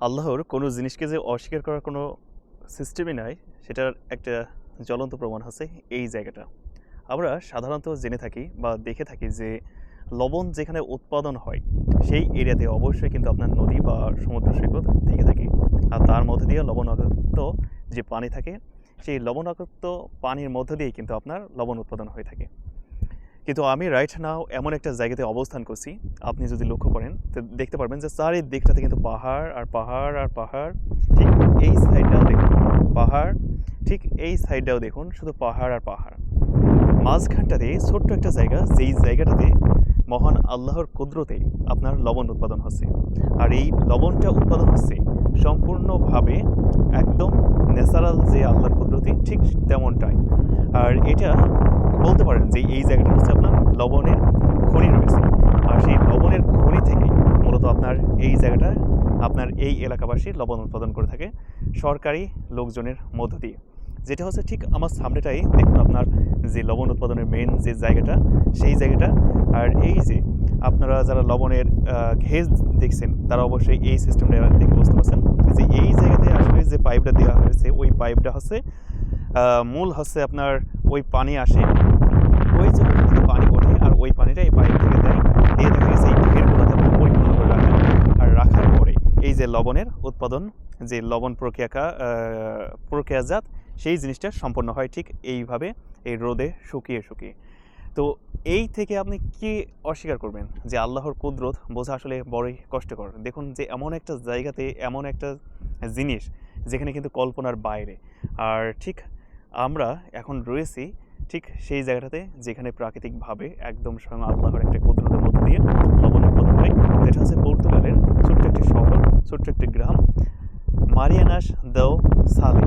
আল্লাহর কোনো জিনিসকে যে অস্বীকার করার কোনো সিস্টেমই নাই, সেটার একটা জ্বলন্ত প্রমাণ হচ্ছে এই জায়গাটা। আমরা সাধারণত জেনে থাকি বা দেখে থাকি যে লবণ যেখানে উৎপাদন হয় সেই এরিয়াতে অবশ্যই কিন্তু আপনার নদী বা সমুদ্র সৈকত থেকে থাকে। আর তার মধ্যে দিয়ে লবণাক্ত যে পানি থাকে, সেই লবণাক্ত পানির মধ্য দিয়েই কিন্তু আপনার লবণ উৎপাদন হয়ে থাকে। কিন্তু আমি রাইট নাও এমন একটা জায়গাতে অবস্থান করছি, আপনি যদি লক্ষ্য করেন তো দেখতে পারবেন যে চারিদিকটাতে কিন্তু পাহাড় আর পাহাড় আর পাহাড়। ঠিক এই সাইডটাও দেখুন পাহাড়, ঠিক এই সাইডটাও দেখুন শুধু পাহাড় আর পাহাড়। মাঝখানটাতে ছোট্ট একটা জায়গা, যেই জায়গাটাতে মহান আল্লাহর কুদরতে আপনার লবণ উৎপাদন হচ্ছে। আর এই লবণটা উৎপাদন হচ্ছে সম্পূর্ণভাবে একদম ন্যাচারাল, যে আল্লাহর কুদরতি ঠিক তেমনটাই। আর এটা বলতে পারেন যে এই জায়গাটা হচ্ছে আপনার লবণের খনি রয়েছে। আর সেই লবণের খনি থেকেই মূলত আপনার এই জায়গাটা, আপনার এই এলাকাবাসী লবণ উৎপাদন করে থাকে সরকারি লোকজনের মধ্য দিয়ে। যেটা হচ্ছে ঠিক আমার সামনেটাই দেখুন আপনার যে লবণ উৎপাদনের মেন যে জায়গাটা, সেই জায়গাটা। আর এই যে আপনারা যারা লবণের ঘেজ দেখছেন তারা অবশ্যই এই সিস্টেমটা দেখে বুঝতে পারছেন যে এই জায়গাতে আসলে যে পাইপটা দেওয়া হয়েছে, ওই পাইপটা হচ্ছে মূল হচ্ছে আপনার ওই পানি আসে, ওই জায়গা থেকে পানি ওঠে আর ওই পানিটা এই পাইপ থেকে দেয়, দিয়ে দেখা গেছে এই ঘেরগুলোতে আপনার পরিপূর্ণ করে রাখে। আর রাখার পরে এই যে লবণের উৎপাদন, যে লবণ প্রক্রিয়াজাত সেই জিনিসটা সম্পন্ন হয় ঠিক এইভাবে, এই রোদে শুকিয়ে শুকিয়ে। তো এই থেকে আপনি কি অস্বীকার করবেন যে আল্লাহর কুদরত বোঝা আসলে বড়ই কষ্টকর। দেখুন যে এমন একটা জায়গাতে এমন একটা জিনিস যেখানে কিন্তু কল্পনার বাইরে। আর ঠিক আমরা এখন রয়েছি ঠিক সেই জায়গাটাতে যেখানে প্রাকৃতিকভাবে একদম স্বয়ং আল্লাহর একটা কুদরতের মধ্যে দিয়ে লবণ উৎপাদন হয়, যেটা হচ্ছে পর্তুগালের ছোট্ট একটি শহর, ছোট্ট একটি গ্রাম, মারিয়ানাস দো সালে।